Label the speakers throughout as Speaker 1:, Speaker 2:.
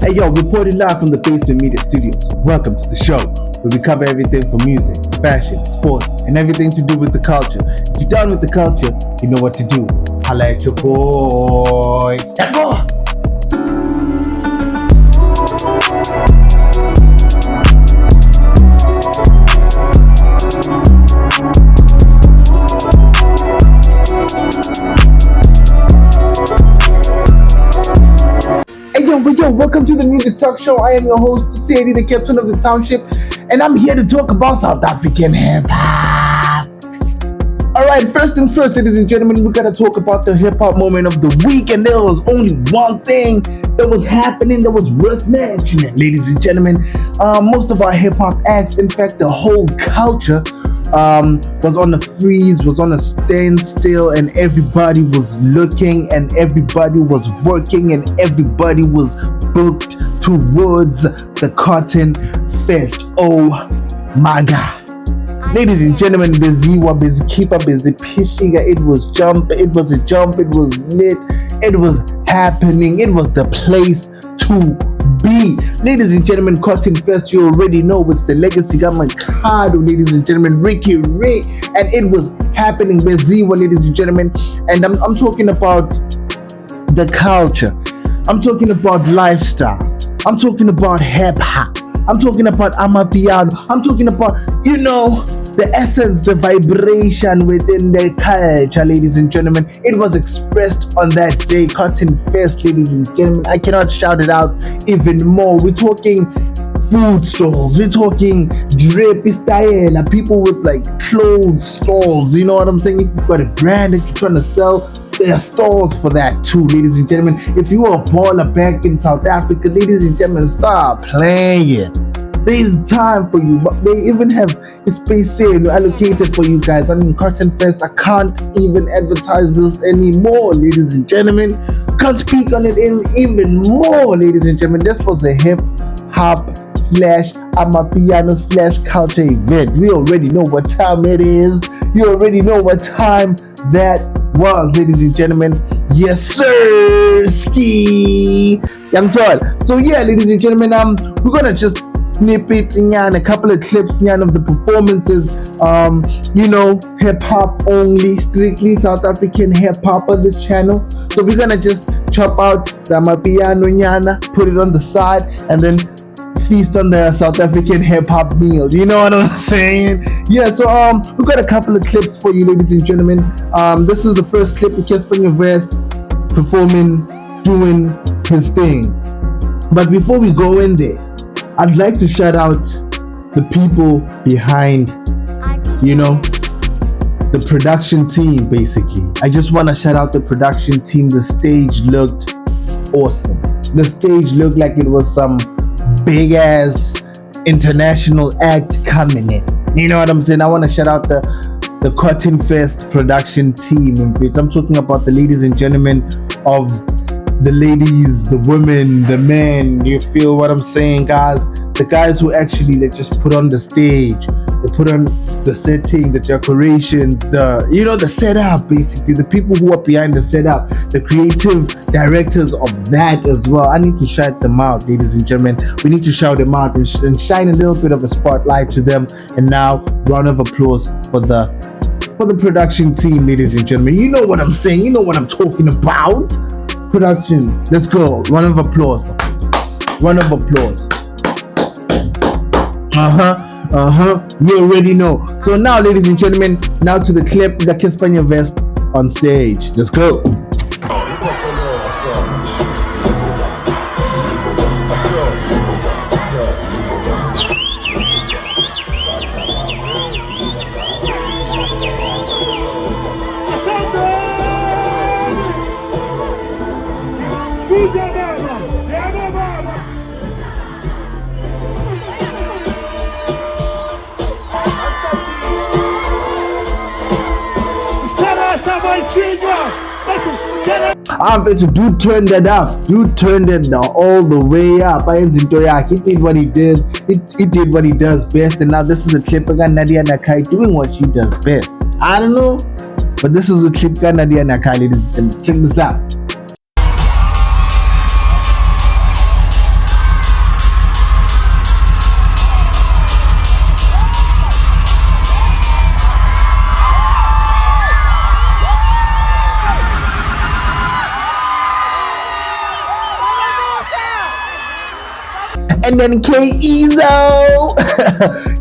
Speaker 1: Hey yo, reporting live from the Basement Media Studios. Welcome to the show, where we cover everything from music, fashion, sports, and everything to do with the culture. If you're down with the culture, you know what to do. Holla at your boy. Tbo. Yo, welcome to the Music Talk Show. I am your host, Sadie, the captain of the township, and I'm here to talk about South African hip-hop. Alright, first things first, ladies and gentlemen, we gotta talk about the hip-hop moment of the week, and there was only one thing that was happening that was worth mentioning, ladies and gentlemen. Most of our hip-hop acts, in fact, the whole culture, was on a freeze, was on a standstill, and everybody was looking, and everybody was working, and everybody was booked towards the Cotton Fest. Oh my God. Ladies and gentlemen, busy keeper, busy pishing. It was a jump, it was lit, it was happening, it was the place to be. Ladies and gentlemen, Cotton Fest, you already know it's the legacy government card, ladies and gentlemen, Ricky Ray, and it was happening, Beziwa, ladies and gentlemen. And I'm talking about the culture, I'm talking about lifestyle, I'm talking about hip hop, I'm talking about amapiano, I'm talking about, the essence, the vibration within the culture, ladies and gentlemen. It was expressed on that day, Cotton Fest, ladies and gentlemen. I cannot shout it out even more. We're talking food stalls, we're talking drip style, people with like clothes stalls, you know what I'm saying? If you've got a brand that you're trying to sell, there are stalls for that too, ladies and gentlemen. If you are a baller back in South Africa, ladies and gentlemen, start playing. There's time for you, but they even have a space here allocated for you guys. I mean, Cotton Fest, I can't even advertise this anymore, ladies and gentlemen. Can't speak on it even more, ladies and gentlemen. This was a hip-hop/amapiano/culture event. We already know what time it is. You already know what time that was, ladies and gentlemen. Yes, sir, ski. Young tall. So yeah, ladies and gentlemen, we're gonna just snippet and a couple of clips of the performances. Hip hop only, strictly South African hip hop on this channel. So we're gonna just chop out the amapiano nyana, put it on the side, and then feast on the South African hip hop meal. You know what I'm saying? Yeah. So we've got a couple of clips for you, ladies and gentlemen. This is the first clip with Casper West performing, doing his thing. But before we go in there, I'd like to shout out the people behind, the production team, basically. I just want to shout out the production team. The stage looked awesome. The stage looked like it was some big ass international act coming in. You know what I'm saying? I want to shout out the Cotton Fest production team. I'm talking about the ladies and gentlemen of the ladies, the women, the men. You feel what I'm saying, guys? The guys who actually just put on the stage, they put on the setting, the decorations, the setup, basically. The people who are behind the setup, the creative directors of that as well. I need to shout them out, ladies and gentlemen. We need to shout them out and shine a little bit of a spotlight to them. And now, round of applause for the production team, ladies and gentlemen. You know what I'm saying? You know what I'm talking about? Production. Let's go. Round of applause. Round of applause. You already know. So now, ladies and gentlemen, now to the clip. We got Casper West on stage. Let's go. I'm going to turn that up. Dude turned it all the way up. He did what he did. He did what he does best. And now this is a clip of Nadia Nakai doing what she does best. I don't know, but this is a clip of Nadia Nakai, ladies and gentlemen. Check this out. And then K-Ezo.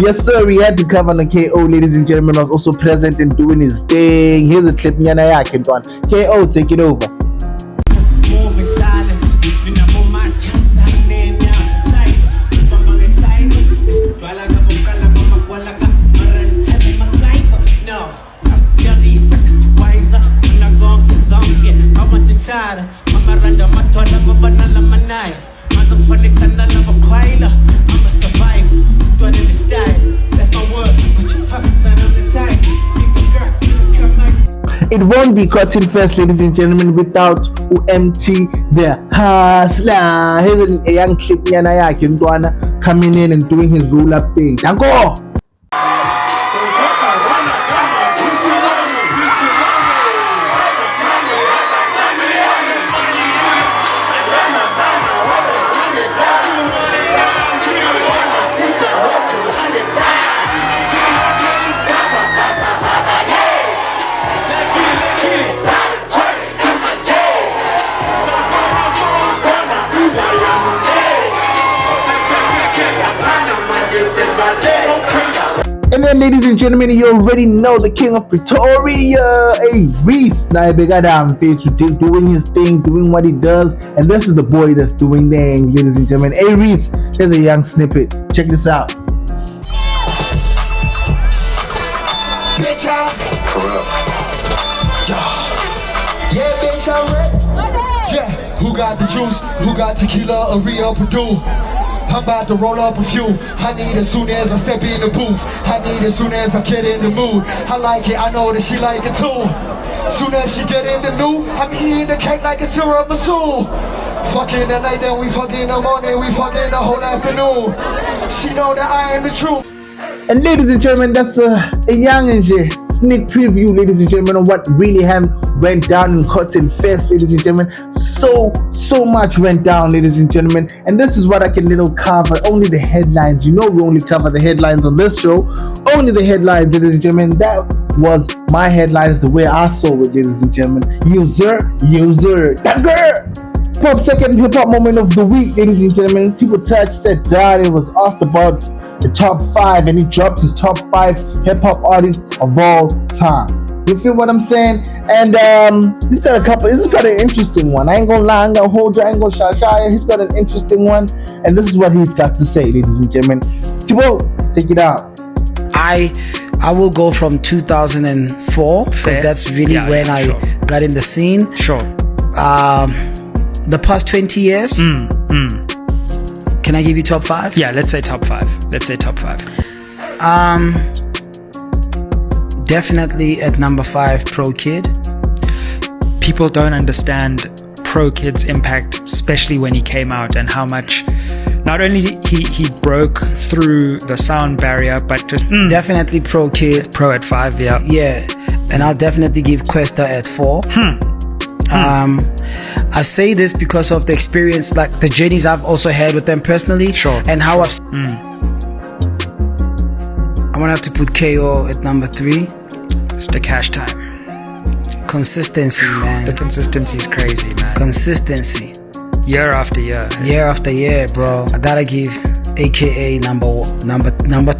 Speaker 1: Yes, sir. We had to cover on KO, ladies and gentlemen. Was also present and doing his thing. Here's a clip. KO, take it over. It won't be cutting first, ladies and gentlemen, without UMT the hustler. Here's a young chick coming in and doing his roll-up thing. Dango! And then, ladies and gentlemen, you already know the king of Pretoria, Areece. Now, doing his thing, doing what he does. And this is the boy that's doing things, ladies and gentlemen. Areece, here's a young snippet. Check this out. Bitch, yeah, bitch, I'm ready. Yeah, who got the juice? Who got tequila or Rio Purdue? I'm about to roll up a few. I need as soon as I step in the booth. I need as soon as I get in the mood. I like it, I know that she like it too. Soon as she get in the mood, I'm eating the cake like it's tiramisu. Fucking the night, then we fucking the morning, we fucking the whole afternoon. She know that I am the truth. And ladies and gentlemen, that's a young and sneak preview, ladies and gentlemen, of what really went down in Cotton Fest, ladies and gentlemen. So much went down, ladies and gentlemen, and this is what I can little cover. Only the headlines. You know, we only cover the headlines on this show. Only the headlines, ladies and gentlemen. That was my headlines, the way I saw it, ladies and gentlemen. User, that girl. Pop second hip hop moment of the week, ladies and gentlemen. Tbo Touch said that it was asked about the top 5, and he dropped his top 5 hip hop artists of all time. You feel what I'm saying? And he's got a couple. He's got an interesting one. I ain't gonna lie. I ain't gonna hold you. I ain't gonna shy. He's got an interesting one, and this is what he's got to say, ladies and gentlemen. Tbo, take it out.
Speaker 2: I will go from 2004 because that's really when I got in the scene.
Speaker 3: Sure.
Speaker 2: The past 20 years. Can I give you top 5?
Speaker 3: Yeah, let's say top 5.
Speaker 2: Definitely at number 5, Pro Kid.
Speaker 3: People don't understand Pro Kid's impact, especially when he came out, and how much not only he broke through the sound barrier, but just
Speaker 2: definitely Pro Kid.
Speaker 3: Pro at 5, yeah.
Speaker 2: And I'll definitely give Questa at 4. I say this because of the experience, like the journeys I've also had with them personally.
Speaker 3: Sure.
Speaker 2: And how I'm gonna have to put KO at number 3.
Speaker 3: It's the cash time.
Speaker 2: Consistency, man.
Speaker 3: The consistency is crazy, man.
Speaker 2: Consistency.
Speaker 3: Year after year.
Speaker 2: Year after year, bro. I gotta give AKA number 2.
Speaker 3: Number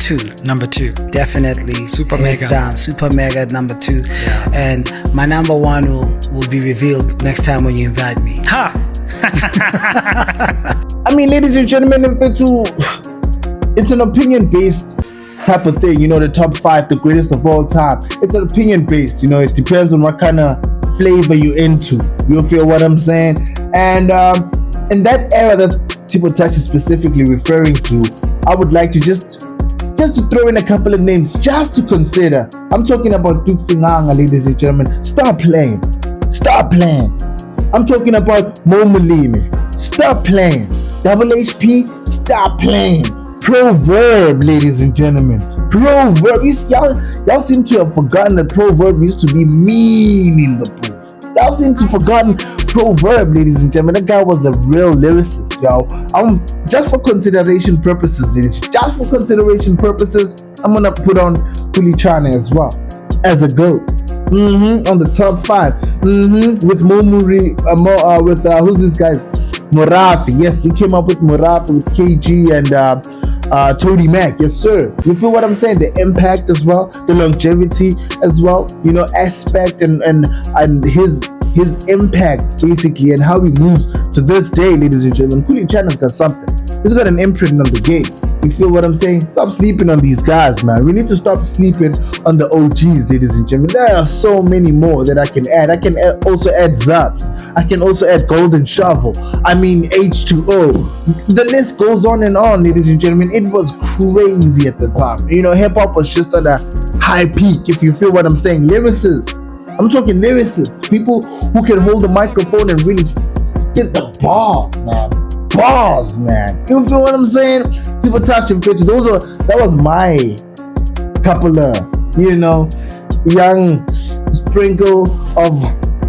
Speaker 3: 2.
Speaker 2: Definitely.
Speaker 3: Super
Speaker 2: Hands
Speaker 3: mega.
Speaker 2: down. Super mega at number 2.
Speaker 3: Yeah.
Speaker 2: And my number 1 will be revealed next time when you invite me.
Speaker 3: Ha!
Speaker 1: I mean, ladies and gentlemen, it's an opinion-based type of thing. You know, the top 5, the greatest of all time. It's an opinion-based. You know, it depends on what kind of flavor you're into. You feel what I'm saying? And in that era that Tbo Touch is specifically referring to, I would like to just to throw in a couple of names just to consider. I'm talking about Duke Singanga, ladies and gentlemen. Stop playing. I'm talking about Mo Molini. Stop playing. Double HP. Stop playing. Proverb, ladies and gentlemen. Proverb. Y'all seem to have forgotten that Proverb used to be mean in the booth. Y'all seem to have forgotten Proverb, ladies and gentlemen. That guy was a real lyricist, y'all. Just for consideration purposes, I'm gonna put on Kulichana as well as a GOAT. On the top 5. With Momuri, with who's this guy? Murafi. Yes, he came up with Murafi with KG and Tony Mac. Yes, sir. You feel what I'm saying? The impact as well, the longevity as well, you know, aspect and his impact basically, and how he moves to this day, ladies and gentlemen. Kuli Chana's got something. He's got an imprint on the game. You feel what I'm saying? Stop sleeping on these guys, man. We need to stop sleeping on the OGs, ladies and gentlemen. There are so many more that I can add. I can also add Zaps. I can also add Golden Shovel. I mean, H2O. The list goes on and on, ladies and gentlemen. It was crazy at the time. You know, hip-hop was just on a high peak, if you feel what I'm saying. Lyricists. I'm talking lyricists. People who can hold the microphone and really get the bars, man. Bars, man. You feel what I'm saying? Tbo Touch and Pitch. That was my couple of, you know, young sprinkle of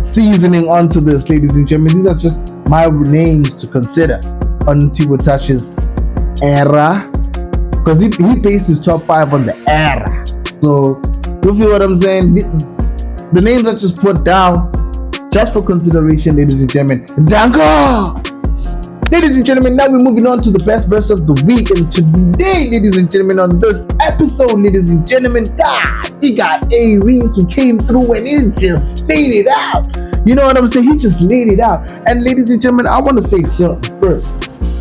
Speaker 1: seasoning onto this, ladies and gentlemen. These are just my names to consider on Tbo Touch's era, because he based his top 5 on the era. So you feel what I'm saying? The names I just put down just for consideration, ladies and gentlemen. Dango! Ladies and gentlemen, now we're moving on to the best verse of the week. And today, ladies and gentlemen, on this episode, ladies and gentlemen, God, we got Areece who came through and he just laid it out. You know what I'm saying? He just laid it out. And ladies and gentlemen, I want to say something first.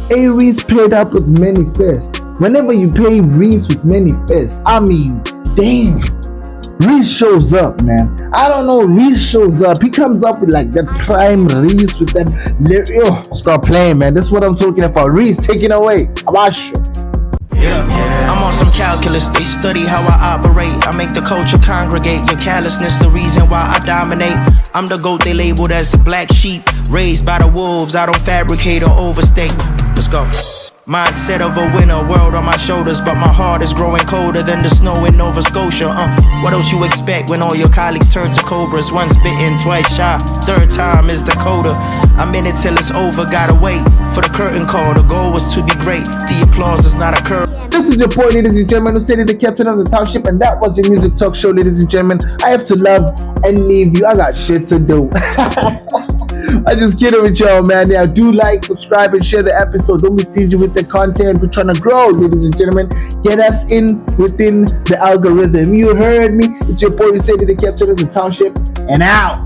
Speaker 1: Areece paired up with many fists. Whenever you pay Reece with many fists, I mean, damn. Reece shows up, man. I don't know. Reece shows up. He comes up with like that prime Reece with that. Stop playing, man. That's what I'm talking about. Reece taking away. Abash.
Speaker 4: Yeah, I'm on some calculus. They study how I operate. I make the culture congregate. Your callousness, the reason why I dominate. I'm the goat they labeled as the black sheep, raised by the wolves. I don't fabricate or overstate. Let's go. Mindset of a winner, world on my shoulders, but my heart is growing colder than the snow in Nova Scotia. What else you expect when all your colleagues turn to cobras? Once bitten, twice shy, third time is the coda. I'm in it till it's over, gotta wait for the curtain call. The goal was to be great, the applause is not occurring.
Speaker 1: This is your boy, ladies and gentlemen, who said it, the captain of the township, and that was your music talk show, ladies and gentlemen. I have to love and leave you. I got shit to do. I just kidding with y'all, man. Yeah, do like, subscribe, and share the episode. Don't be stingy with the content. We're trying to grow, ladies and gentlemen. Get us in within the algorithm. You heard me. It's your boy, who said it, the captain of the township, and out.